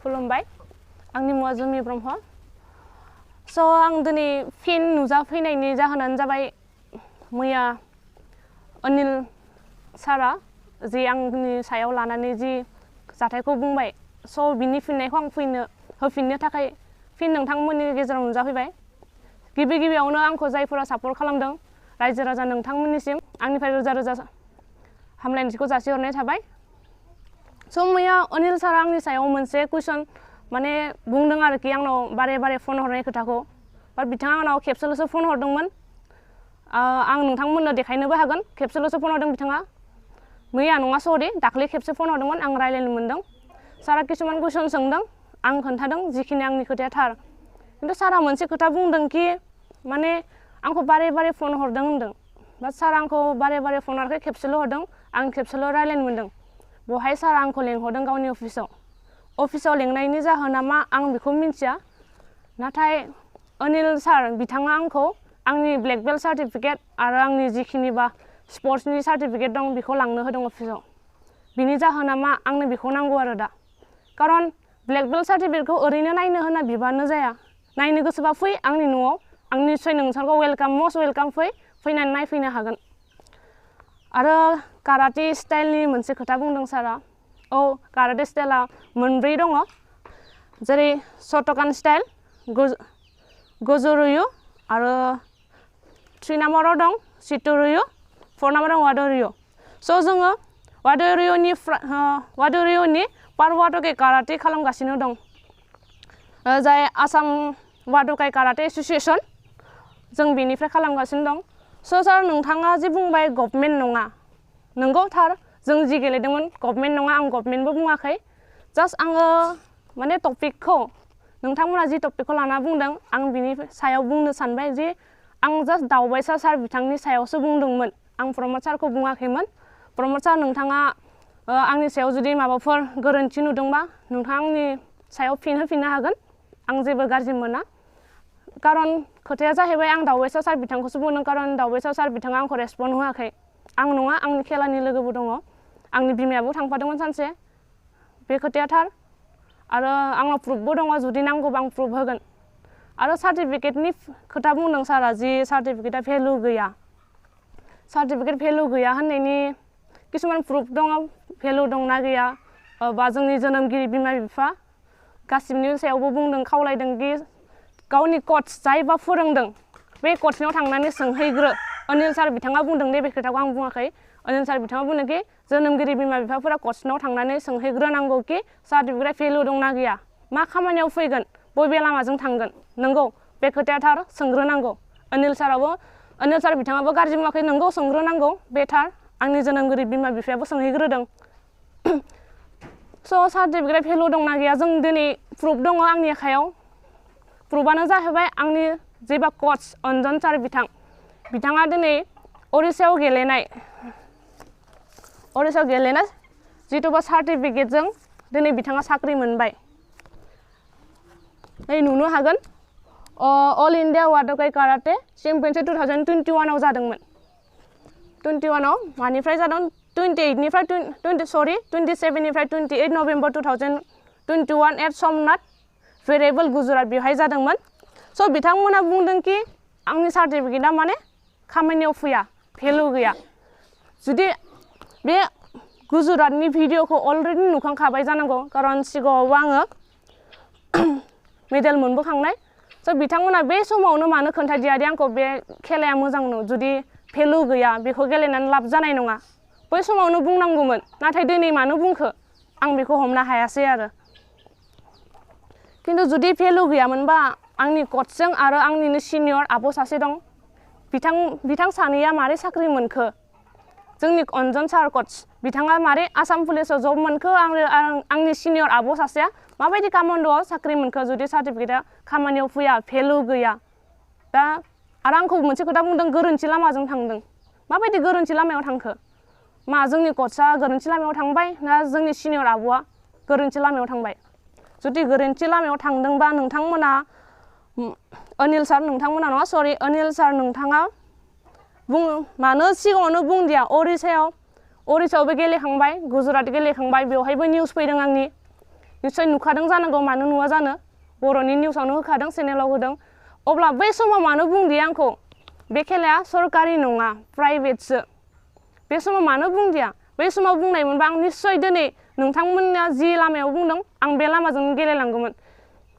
खुलुमबाय आंनि मुङा जुमि ब्रह्म स' आं दिनै फिन नुजाफैनायनि जाहोनानो जाबाय मैया अनिल सारा जि आंनि सायाव लानानै जि जाथायखौ बुंबाय स' बिनि फिननायखौ आं होफिननो थाखाय फिन नोंथांमोननि गेजेराव नुजाफैबाय गिबि गिबियावनो आंखौ जायफोरा सापर्ट खालामदों रायजो राजा नोंथांमोननिसिम आंनिफ्राय रोजा रोजा हामलायनायखौ जासिहरनाय थाबाय स' मैया अनिल सारा आंनि सायाव मोनसे कुइसन माने बुंदों आरोखि आंनाव बारे बारे फन हरनाय खोथाखौ बाट बिथाङा आंनाव खेबसेल'सो फन हरदोंमोन आं नोंथांमोननो देखायनोबो हागोन खेबसेल'सो फन हरदों बिथाङा मैया नङा सरि दाख्लै खेबसे फन हरदोंमोन आं रायलायनो मोनदों सारा किसुमान कुइसन सोंदों आं खोन्थादों जिखिनि आंनि खोथाया थार खिन्थु सारा मोनसे खोथा बुंदों कि माने आंखौ बारे बारे फन हरदों होनदों बाट सारा आंखौ बारे बारे फन हराखै खेबसेल' हरदों आं खेबसेल' रायलायनो मोनदों बहाय सारा आंखौ लेंहरदों गावनि अफिसाव लेंनायनि जाहोना मा आं बेखौ मिन्थिया नाथाय अनिल सार बिथाङा आंखौ आंनि ब्लेक बेल्ट सार्टिफिकेट आरो आंनि जिखिनिबा स्पर्ट्सनि सार्टिफिकेट दं बेखौ लांनो होदों अफिसाव बिनि जाहोना मा आंनो बेखौ नांगौ आरो दा खारन ब्लेक बेल्ट सार्टिफिकेटखौ ओरैनो नायनो होना बिबानो जाया नायनो गोसोबा फै आंनि न'आव आं निस्सय नोंसोरखौ वेलकाम मस्ट वेलकाम फैनानै नायफैनो हागोन आरो काराटे स्टाइलनि मोनसे खोथा बुंदों सारा औ काराटे स्टाइला मोनब्रै दङ जेरै शटकान स्टाइल गोजोरुयु आरो 3 नाम्बाराव दं शिटोरुयु 4 नाम्बाराव वादोरुयु स' जोङो वादोरुयुनि पारवाटके काराटे खालामगासिनो दं जाय आसाम वादोकाइ काराटे एस'सिएशन जों बेनिफ्राय खालामगासिनो दं स' सार नोंथाङा जे बुंबाय गभर्नमेन्ट नङा नंगौ थार जों जि गेलेदोंमोन गभर्नमेन्ट नङा आं गभर्नमेन्टबो बुङाखै जास्ट आङो माने टपिकखौ नोंथांमोना जि टपिकखौ लाना बुंदों आं बिनि सायाव बुंनो सानबाय जे आं जास्ट दावबायसा सार बिथांनि सायावसो बुंदोंमोन आं प्रमद सारखौ बुङाखैमोन प्रमद सार नोंथाङा आंनि सायाव जुदि माबाफोर गोरोन्थि नुदोंबा नोंथाङा आंनि सायाव फिन होफिननो हागोन आं जेबो गाज्रि मोना खारन खोथाया जाहैबाय आं दावबायसा सार बिथांखौसो बुंदों खारन दावबायसा सार बिथाङा आंखौ रेसपन्ड होआखै आं नङा आंनि खेलानि लोगोबो दङ आंनि बिमायाबो थांफादोंमोन सानसे बे खोथाया थार आरो आंनाव प्रुफबो दङ जुदि नांगौबा आं प्रुफ होगोन आरो सार्टिफिकेटनि खोथा बुंदों सारा जि सार्टिफिकेटआ भेलु गैया सार्टिफिकेट भेलु गैया होननायनि किसुमान प्रुफ दङ भेलु दंना गैया बा जोंनि जोनोमगिरि बिमा बिफा गासिबनि सायावबो बुंदों खावलायदों कि गावनि कच जायबा फोरोंदों बे कचनियाव थांनानै सोंहैग्रो अनिल सार बिथाङा बुंदों दे बे खोथाखौ आं बुङाखै अनिल सार बिथाङा बुंदों कि जोनोमगिरि बिमा बिफाफोरा कचनाव थांनानै सोंहैग्रोनांगौ कि सार्टिफिकेटआ भेलु दंना गैया मा खामानियाव फैगोन बबे लामाजों थांगोन नंगौ बे खोथाया थार सोंग्रोनांगौ अनिल सार बिथाङाबो गाज्रि बुङाखै नंगौ सोंग्रोनांगौ बे थार आंनि जोनोमगिरि बिमा बिफायाबो सोंहैग्रोदों स' सार्टिफिकेटआ भेलु दंना गैया जों दिनै प्रुफ दङ आंनि आखायाव प्रुफआनो जाहैबाय आंनि जेबा कच अन्जन सार बिथाङा दिनै उरिष्याव गेलेनाय जिथुबा सार्टिफिकेटजों दिनै बिथाङा साख्रि मोनबाय नुनो हागोन अल इण्डिया वादोकाइ काराटे चेम्पियनशिप 2021 जादोंमोन 21 मानिफ्राय जादों 27 निफ्राय 28 नभेम्बर 2021 एट समनाथ भेरिएबल गुजरात बेवहाय जादोंमोन स' बिथांमोना बुंदों कि आंनि सार्टिफिकेटआ माने खामानियाव फैया भेलु गैया जुदि बे गुजरातनि भिडिअखौ अलरेडि नुखांखाबाय जानांगौ खारन सिगाङावबो आङो मेडेल मोनबोखांनाय स' बिथांमोना बे समावनो मानो खोन्थादिया दे आंखौ बे खेलाया मोजां जुदि भेलु गैया बेखौ गेलेनानै लाब जानाय नङा बै समावनो बुंनांगौमोन नाथाय दिनै मानो बुंखो आं बेखौ हमनो हायासै आरो खिन्थु जुदि भेलु गैयामोनबा आंनि कचजों आरो आंनिनो सिनियर आब' सासे दं बिथां सानैया मारै साख्रि मोनखो जोंनि अन्जन सार कच बिथाङा मारै आसाम पुलिसाव जब मोनखो आंनि सिनियर आब' सासेया माबायदि कामान्ड'आव साख्रि मोनखो जुदि सार्टिफिकेटआ खामानियाव फैया भेलु गैया दा आरो आंखौ मोनसे खोथा बुंदों गोरोन्थि लामाजों थांदों माबायदि गोरोन्थि लामायाव थांखो मा जोंनि कचआ गोरोन्थि लामायाव थांबाय ना जोंनि सिनियर आब'आ गोरोन्थि लामायाव थांबाय जुदि गोरोन्थि लामायाव थांदोंबा नोंथांमोना अनिल सार नोंथांमोना नङा सरि अनिल सार नोंथाङा मानो सिगाङावनो बुंदिया उरिष्यावबो गेलेखांबाय गुजरात गेलेखांबाय बेवहायबो निउस फैदों आंनि निश्चय नुखादों जानांगौ मानो नुवा जानो बर'नि निउसावनो होखादों चेनेलाव होदों अब्ला बै समाव मानो बुंदिया आंखौ बे खेलाया सरकारि नङा प्राइभेटसो बे समाव मानो बुंदिया बै समाव बुंनायमोनबा आं निश्चय दिनै नोंथांमोना जि लामायाव बुंदों आं बे लामाजों गेलेलांगौमोन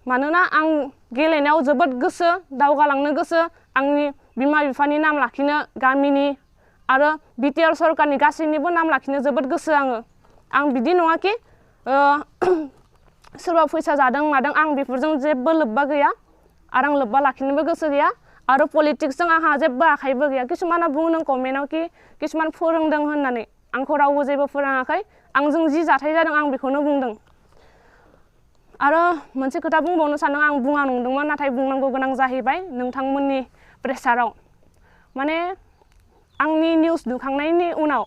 मानोना आं गेलेनायाव जोबोद गोसो दावगालांनो गोसो आंनि बिमा बिफानि नाम लाखिनो गामिनि आरो बिटिआर सरकारनि गासैनिबो नाम लाखिनो जोबोद गोसो आं बिदि नङा कि सोरबा फैसा जादों मादों आं बेफोरजों जेबो लोब्बा गैया आरो आं लोब्बा लाखिनोबो गोसो गैया आरो पलिटिक्सजों आंहा जेबो आखाइबो गैया किसुमाना बुङो नों कमेन्टआव कि किसुमान फोरोंदों होननानै आंखौ रावबो जेबो फोरोङाखै आंजों जि जाथाय जादों आं बेखौनो बुंदों आरो मोनसे खोथा बुंबावनो सानदों आं बुङा नंदोंमोन नाथाय बुंनांगौ गोनां जाहैबाय नोंथांमोननि प्रेसाराव माने आंनि निउस नुखांनायनि उनाव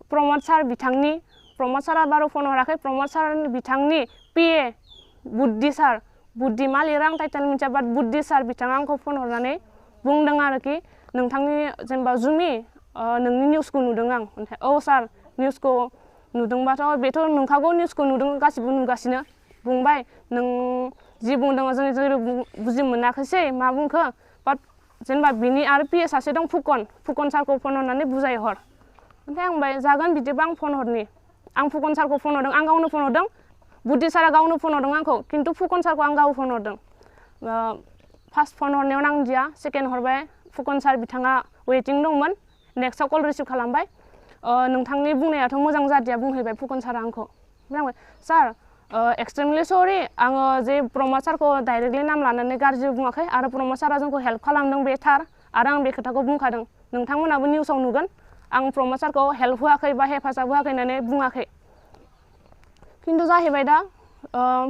प्रमद सारा बारु फन हराखै प्रमद सार बिथांनि पिए बुद्धि सार बुद्धि मा लिरो आं टाइटेल मिथिया बाट बुद्धि सार बिथाङा आंखौ फन हरनानै बुंदों आरोखि नोंथांनि जेनेबा जुमि नोंनि निउसखौ नुदों आं ओमफ्राय औ सार निउसखौ नुदोंबाथ' बेथ' नोंखागौ निउसखौ नुदों गासिबो नुगासिनो बुंबाय नों जि बुंदों जों जेबो बुजि मोनाखैसै मा बुंखो बाट जेनेबा बिनि आरो पिए सासे दं फुकन सारखौ फन हरनानै बुजायहर ओमफ्राय आं बुंबाय जागोन बिदिबा आं फन हरनि आं फुकन सारखौ फन हरदों आं गावनो फन हरदों बुद्धि सारा गावनो फन हरदों आंखौ खिन्थु फुकन सारखौ आं गाव फन हरदों फार्स्ट फन हरनायाव नांदिया सेकेन्ड हरबाय फुकन सार बिथाङा वेटिं दंमोन नेक्स्टआव कल रिसिभ खालामबाय नोंथांनि बुंनायाथ' मोजां जादिया बुंहैबाय फुकन सारा आंखौ ओमफ्राय आं सार एक्सट्रिमलि सरि आङो जे प्रमद सारखौ डाइरेक्टलि नाम लानानै गाज्रि बुङाखै आरो प्रमद सारा जोंखौ हेल्प खालामदों बे थार आरो आं बे खोथाखौ बुंखादों नोंथांमोनाबो निउसाव नुगोन आं प्रमद सारखौ हेल्प होआखै बा हेफाजाब होआखै होननानै बुङाखै खिन्थु जाहैबाय दा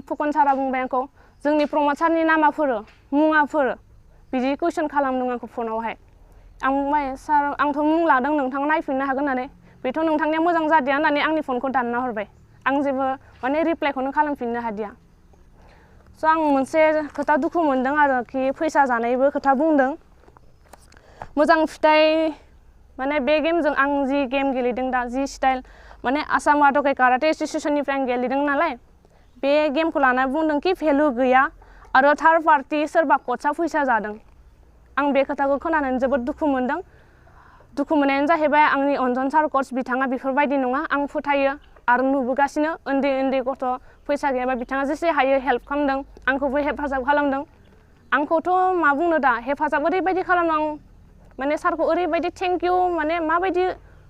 फुकन सारा बुंबाय आंखौ जोंनि प्रमद सारनि मुङाफोर बिदि कुइसन खालामदों आंखौ फनावहाय आं बुंबाय सार आंथ' मुं लादों नोंथाङा नायफिननो हागोन होननानै बेथ' नोंथांनिया मोजां जादिया होननानै आंनि फनखौ दानना हरबाय आं जेबो माने रिप्लाइखौनो खालामफिननो हादिया स' आं मोनसे खोथा दुखु मोनदों आरोखि फैसा जानायबो खोथा बुंदों मोजां फिथाइ माने बे गेमजों आं जि गेम गेलेदों दा जि स्टाइल माने आसाम वाद'के काराटे एस'सिएशननिफ्राय आं गेलेदों नालाय बे गेमखौ लाना बुंदों कि भेलु गैया आरो थार्ड पार्टि सोरबा कचआ फैसा जादों आं बे खोथाखौ खोनानानै जोबोद दुखु मोनदों दुखु मोननायानो जाहैबाय आंनि अन्जन सार कच बिथाङा बेफोरबायदि नङा आं फोथायो आरो नुबोगासिनो उन्दै गथ' फैसा गैयाबा बिथाङा जेसे हायो हेल्प खालामदों आंखौबो हेफाजाब खालामदों आंखौथ' मा बुंनो दा हेफाजाब ओरैबायदि खालामदों आं माने सारखौ ओरैबायदि थेंक इउ माने माबायदि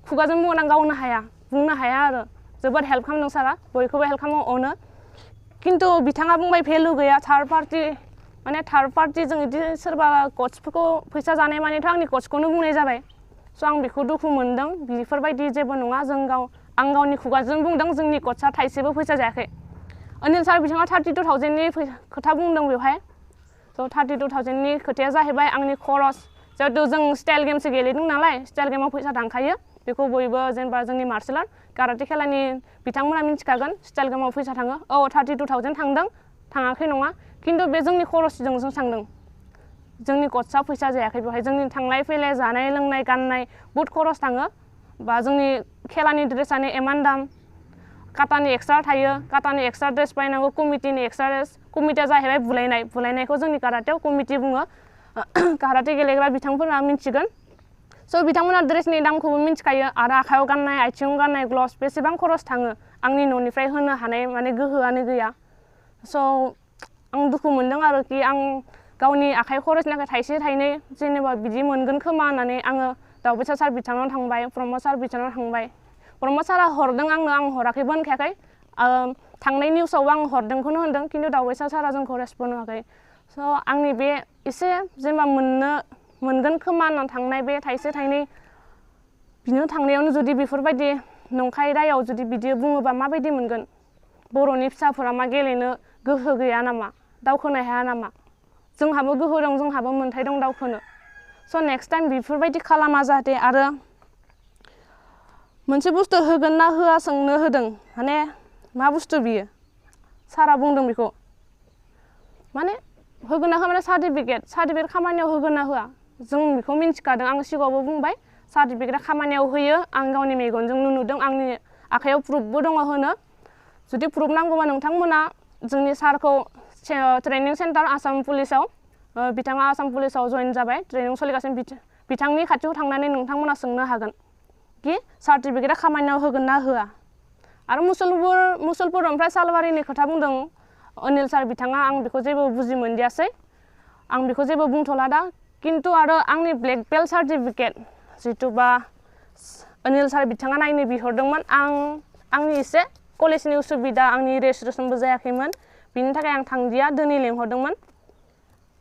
खुगाजों बुंनो आं बुंनो हाया आरो जोबोद हेल्प खालामदों सारा बयखौबो हेल्प खालामो अनो खिन्थु बिथाङा बुंबाय भेलु गैया थार्ड पार्टि जों बिदि सोरबा कचफोरखौ फैसा जानाय मानेथ' आंनि कचखौनो बुंनाय जाबाय स' आं बेखौ दुखु मोनदों बेफोरबायदि जेबो नङा आं गावनि खुगाजों बुंदों जोंनि कचआ थाइसेबो फैसा जायाखै अनिल सार बिथाङा 32,000नि खोथा बुंदों बेवहाय स' 32,000नि खोथाया जाहैबाय आंनि खरस जिहेतु जों स्टाइल गेमसो गेलेदों नालाय स्टाइल गेमाव फैसा थांखायो बेखौ बयबो जेनेबा जोंनि मार्शेल आर्ट काराटे खेलानि बिथांमोना मिन्थिखागोन स्टाइल गेमाव फैसा थाङो औ 32,000 थांदों थाङाखै नङा खिन्थु बे जोंनि खरसजों थांदों जोंनि कचआ फैसा जायाखै बेवहाय जोंनि थांलाय फैलाय जानाय लोंनाय गाननाय बहुद खरस थाङो बा जोंनि खेलानि ड्रेसानो इमान दाम काटानि एक्सट्रा थायो काटानि एक्सट्रा ड्रेस बायनांगौ कमिटिनि एक्सट्रा ड्रेस कमिटिया जाहैबाय बुलायनायखौ जोंनि काराटेयाव कमिटि बुङो काराटे गेलेग्रा बिथांफोरा मिन्थिगोन स' बिथांमोना ड्रेसनि दामखौबो मिन्थिखायो आरो आखायाव गाननाय आथिङाव गाननाय ग्लभ्स बेसेबां खरस थाङो आंनि न'निफ्राय होनो हानाय माने गोहोआनो गैया स' आं दुखु मोनदों आरोखि आं गावनि आखाइ खरसनि थाखाय थाइसे थाइनै जेनेबा बिदि मोनगोन खोमा होननानै आङो दावबैसा सार बिथांनाव थांबाय प्रमद सार बिथांनाव थांबाय प्रमद सारा हरदों आं हराखैबो होनखायाखै थांनाय निउसावबो आं हरदोंखौनो होनदों खिन्थु दावबैसा सारा जोंखौ रेसपन्ड होआखै स' आंनि बे एसे जेनेबा मोनगोन खोमा होननानै थांनाय बे थाइसे थाइनै बिनो थांनायावनो जुदि बेफोरबायदि नंखाय रायाव जुदि बिदि बुङोबा माबायदि मोनगोन बर'नि फिसाफोरा मा गेलेनो गोहो गैया नामा दावखोनो हाया नामा जोंहाबो गोहो दं जोंहाबो मोन्थाय दं दावखोनो स' नेक्स्ट टाइम बेफोरबायदि खालामा जाहाथे आरो मोनसे बुस्थु होगोन ना होआ सोंनो होदों माने मा बुस्थु बियो सारा बुंदों बेखौ माने होगोन ना होआ माने सार्टिफिकेट खामानियाव होगोन ना होआ जों बेखौ मिन्थिखादों आं सिगाङावबो बुंबाय सार्टिफिकेटआ खामानियाव होयो आं गावनि मेगनजोंनो नुदों आंनि आखायाव प्रुफबो दङ होनो जुदि प्रुफ नांगौबा नोंथांमोना जोंनि सारखौ ट्रेनिं सेन्टार आसाम पुलिसाव बिथाङा आसाम पुलिसाव जइन जाबाय ट्रेनिं सोलिगासिनो बिथांनि खाथियाव थांनानै नोंथांमोना सोंनो हागोन कि सार्टिफिकेटआ खामानियाव होगोन ना होआ आरो मुसलपुर ओमफ्राय सालबारिनि खोथा बुंदों अनिल सार बिथाङा आं बेखौ जेबो बुजि मोनदियासै आं बेखौ जेबो बुंथ'ला दा किन्तु आरो आंनि ब्लेक बेल्ट सार्टिफिकेट जिथुबा अनिल सार बिथाङा नायनो बिहरदोंमोन आंनि एसे कलेजनि उसुबिदा आंनि रेजिस्ट्रेसनबो जायाखैमोन बिनि थाखाय आं थांदिया दिनै लेंहरदोंमोन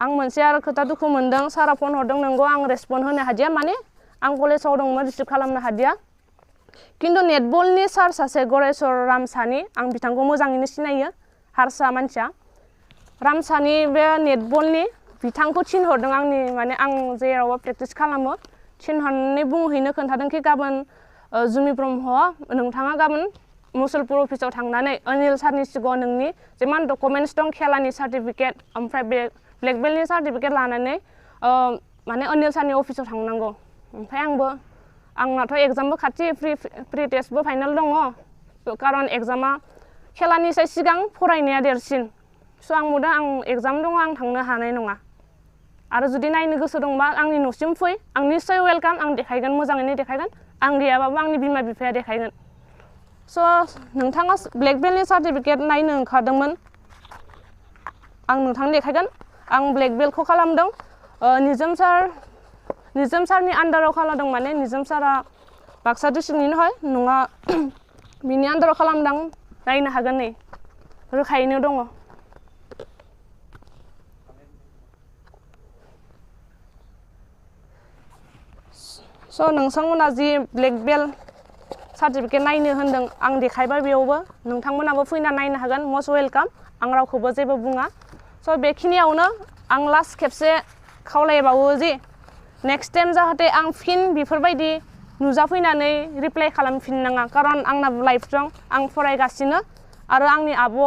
आं मोनसे आरो खोथा दुखु मोनदों सारा फन हरदों नंगौ आं रेसपन्ड होनो हादिया माने आं कलेजाव दंमोन रिसिभ खालामनो हादिया किन्तु नेटबलनि सार सासे गरेस्वर रामसानि आं बिथांखौ मोजाङैनो सिनायो हारसा मानसिया रामसानि बे नेटबलनि बिथांखौ थिनहरदों आंनि माने आं जेरावबो प्रेक्टिस खालामो थिनहरनानै बुंहैनो खोन्थादों कि गाबोन जुमि ब्रह्म नोंथाङा गाबोन मुसलपुर अफिसाव थांनानै अनिल सारनि सिगाङाव नोंनि जेमान डकुमेन्टस दं खेलानि सार्टिफिकेट ओमफ्राय बे ब्लेक बेल्टनि सार्टिफिकेट लानानै माने अनिल सारनि अफिसाव थांनांगौ ओमफ्राय आंनाथ' एग्जामबो खाथि प्रि टेस्टबो फाइनाल दङ खारन एग्जामा खेलानिसाय सिगां फरायनाया देरसिन स' आं बुंदों आं एग्जाम दङ आं थांनो हानाय नङा आरो जुदि नायनो गोसो दंबा आंनि न'सिम फै आं निस्सय वेलकाम आं देखायगोन मोजाङैनो देखायगोन आं गैयाबाबो आंनि बिमा बिफाया देखायगोन स' नोंथाङा ब्लेक बेल्टनि सार्टिफिकेट नायनो ओंखारदोंमोन आं नोंथांनो देखायगोन आं ब्लेक बेल्टखौ खालामदों निजोम सारनि आन्दाराव खालामदों माने निजोम सारा बाक्सा डिस्ट्रिक्टनिनो হয় नङा बिनि आन्दाराव खालामदों नायनो हागोन नै रोखायैनो दङ स' नोंथांमोना जि ब्लेक बेल्ट सार्टिफिकेट नायनो होनदों आं देखायबाय बेयावबो नोंथांमोनाबो फैना नायनो हागोन मस्ट वेलकाम आं रावखौबो जेबो बुङा स' बेखिनियावनो आं लास्ट खेबसे खावलायबावो जि नेक्स्ट टाइम जाहाथे आं फिन बेफोरबायदि नुजाफैनानै रिप्लाइ खालामफिननाङा खारन आंना लाइफ दं आं फरायगासिनो आरो आंनि आब'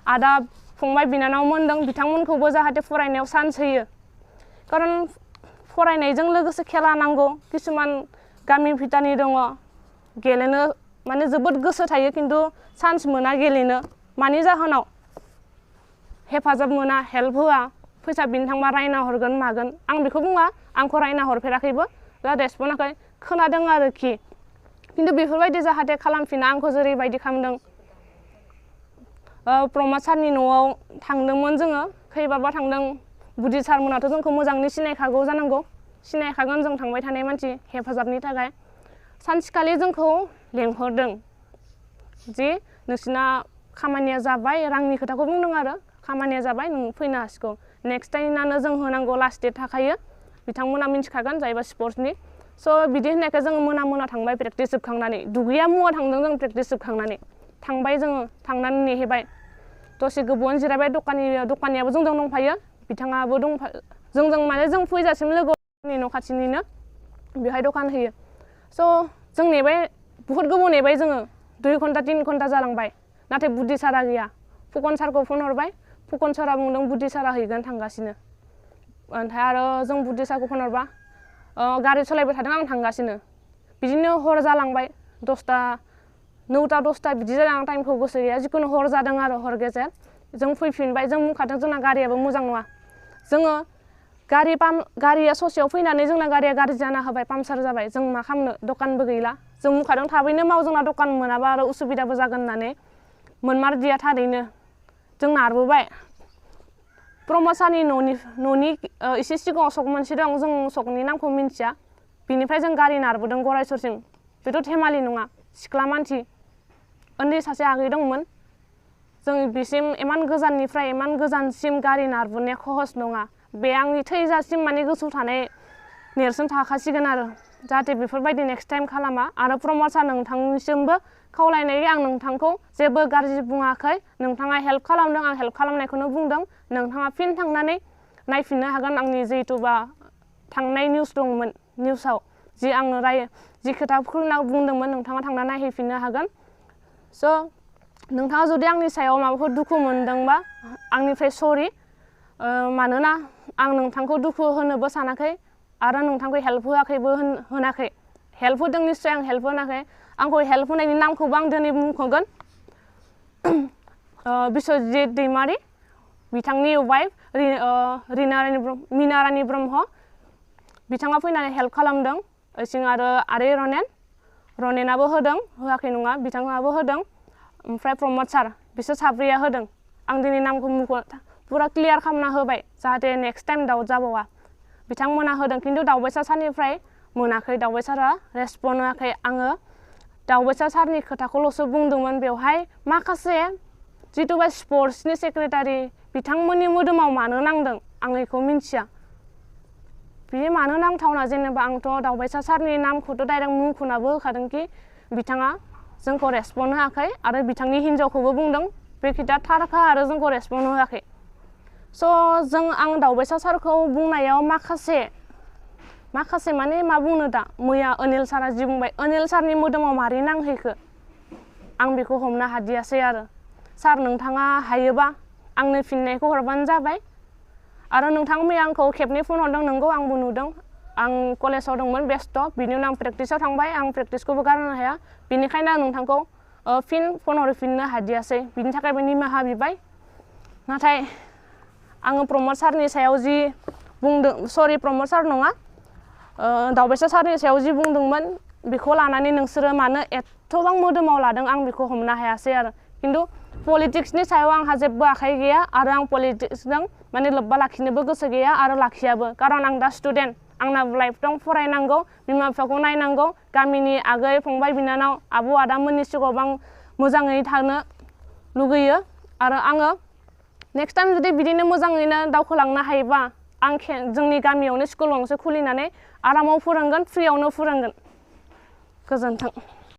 आदा फंबाय बिनानावमोन दं बिथांमोनखौबो जाहाथे फरायनायाव चान्स होयो खारन फरायनायजों लोगोसे खेला नांगौ किसुमान गामि भिटानि दङ गेलेनो माने जोबोद गोसो थायो किन्तु चान्स मोना गेलेनो मानि जाहोनाव हेफाजाब मोना हेल्प होआ फैसा बिनो थांबा रायना हरगोन मागोन आं बेखौ बुङा आंखौ रायना हरफेराखैबो दा रेसपन्ड होआखै खोनादों आरोखि किन्तु बेफोरबायदि जाहाथे खालामफिना आंखौ जेरैबायदि खालामदों प्रमद सारनि न'आव थांदोंमोन जोङो खैबाबा थांदों बुदि सारमोनाथ' जोंखौ मोजाङै सिनायखागौ जानांगौ सिनायखागोन जों थांबाय थानाय मानसि हेफाजाबनि थाखाय सानसेखालि जोंखौ लेंहरदों जि नोंसिना खामानिया जाबाय रांनि खोथाखौ बुंदों आरो खामानिया जाबाय नों फैनो हासिगौ नेक्स्ट टाइमनानो जों होनांगौ लास्ट डेट थाखायो बिथांमोना मिन्थिखागोन जायबा स्पर्ट्सनि स' बिदि होननायखाय जोङो मोना थांबाय प्रेक्टिस जोबखांनानै दुगैया मुवा थांदों जों प्रेक्टिस जोबखांनानै थांबाय जोङो थांनानै नेहैबाय दसे गोबावनो जिरायबाय दखानियाबो जोंजों दंफायो बिथाङाबो जोंजों माने जों फैजासिम लोगोनि न' खाथिनिनो बेवहाय दखान होयो स' जों नेबाय बुहुत गोबाव नेबाय जोङो 2 घन्टा 3 घन्टा जालांबाय नाथाय बुद्धि सारा गैया फुकन सारखौ फन हरबाय फुकन सारा बुंदों बुद्धि सारा हैगोन थांगासिनो ओमफ्राय आरो जों बुद्धि सारखौ फन हरबा गारि सालायबाय थादों आं थांगासिनो बिदिनो हर जालांबाय 10टा 9टा 10टा बिदि जादों आं टाइमखौ गोसो गैया जिखुनु हर जादों आरो हर गेजेर जों फैफिनबाय जों बुंखादों जोंना गारियाबो मोजां नङा जोङो गारिया ससेयाव फैनानै जोंना गारिया गाज्रि जाना होबाय पाम्पसार जाबाय जों मा खालामनो दखानबो गैला जों बुंखादों थाबैनो माव जोंना दखान मोनाबा आरो उसुबिदाबो जागोन होननानै मोनमारदिया थारैनो जों नारबोबाय प्रमद सारनि न'नि एसे सिगाङाव सक मोनसे दं जों सकनि नामखौ मिन्थिया बिनिफ्राय जों गारि नारबोदों गरायसरसिम बेथ' धेमालि नङा सिख्ला मानसि उन्दै सासे आगै दंमोन जों बिसिम इमान गोजाननिफ्राय इमान गोजानसिम गारि नारबोनाया खहस नङा बे आंनि थैजासिम माने गोसोआव थानाय नेरसोन थाखासिगोन आरो जाहाथे बेफोरबायदि नेक्स्ट टाइम खालामा आरो प्रमद सार नोंथांनिसिमबो खावलायनाय आं नोंथांखौ जेबो गाज्रि बुङाखै नोंथाङा हेल्प खालामदों आं हेल्प खालामनायखौनो बुंदों नोंथाङा फिन थांनानै नायफिननो हागोन आंनि जिहेथुबा थांनाय निउस दंमोन निउसाव जि आङो जि खोथाफोरखौ बुंदोंमोन नोंथाङा थांना नायहैफिननो हागोन स' नोंथाङा जुदि आंनि सायाव माबाफोर दुखु मोनदोंबा आंनिफ्राय सरि मानोना आं नोंथांखौ दुखु होनोबो सानाखै आरो नोंथांखौ हेल्प होआखैबो होनाखै हेल्प होदों निस्सय आं हेल्प होनाखै आंखौ हेल्प होनायनि नामखौबो आं दिनै मुंख'गोन बिश्वजित दैमारी बिथांनि वाइफ मीना रानी ब्रह्म बिथाङा फैनानै हेल्प खालामदों इसिं आरो आदै रनेनाबो होदों होआखै नङा बिथाङाबो होदों ओमफ्राय प्रमद सार बिसोर साब्रैया होदों आं दिनै नामखौ पुरा क्लियार खालामना होबाय जाहाथे नेक्स्ट टाइम दाउट जाबावा बिथांमोना होदों खिन्थु दावबायसा सारनिफ्राय मोनाखै दावबायसारा रेसपन्ड होआखै आङो दावबायसा सारनि खोथाखौल'सो बुंदोंमोन बेवहाय माखासे जिथुबा स्पर्ट्सनि सेक्रेटारि बिथांमोननि मोदोमाव मानो नांदों आं बेखौ मिन्थिया बियो मानो नांथावना जेनेबा आंथ' दावबायसा सारनि नामखौथ' डाइरेक्ट मुंखौनाबो होखादों कि बिथाङा जोंखौ रेसपन्ड होआखै आरो बिथांनि हिन्जावखौबो बुंदों बे खोथाया थारखा आरो जोंखौ रेसपन्ड होआखै स' आं दावबायसा सारखौ बुंनायाव माखासे माने मा बुंनो दा मैया अनिल सारा जि बुंबाय अनिल सारनि मोदोमाव मारै नांहैखो आं बेखौ हमनो हादियासै आरो सार नोंथाङा हायोबा आंनो फिननायखौ हरबानो जाबाय आरो नोंथां मैया आंखौ खेबनै फन हरदों नंगौ आंबो नुदों आं कलेजाव दंमोन बेस्थ' बिनि उनाव आं प्रेक्टिसाव थांबाय आं प्रेक्टिसखौबो गारनो हाया बेनिखायनो आं नोंथांखौ फिन फन हरफिननो हादियासै बिनि थाखायबो निमाहा बिबाय नाथाय आङो प्रमद सारनि सायाव जि बुंदों सरि प्रमद सार नङा दावबायसा सारनि सायाव जि बुंदोंमोन बेखौ लानानै नोंसोरो मानो एथ'बां मोदोमाव लादों आं बेखौ हमनो हायासै आरो खिन्थु पलिटिक्सनि सायाव आंहा जेबो आखाइ गैया आरो आं पलिटिक्सजों माने लोब्बा लाखिनोबो गोसो गैया आरो लाखियाबो खारन आं दा स्टुडेन्ट आंनाबो लाइफ दं फरायनांगौ बिमा बिफाखौ नायनांगौ गामिनि आगै फंबाय बिनानाव आब' आदामोननि सिगाङाव आं मोजाङै थानो लुगैयो आरो आङो नेक्स्ट टाइम जुदि बिदिनो मोजाङैनो दावखोलांनो हायोबा आं जोंनि गामियावनो स्कुल गंसे खुलिनानै आरामाव फोरोंगोन फ्रियावनो फोरोंगोन गोजोन्थों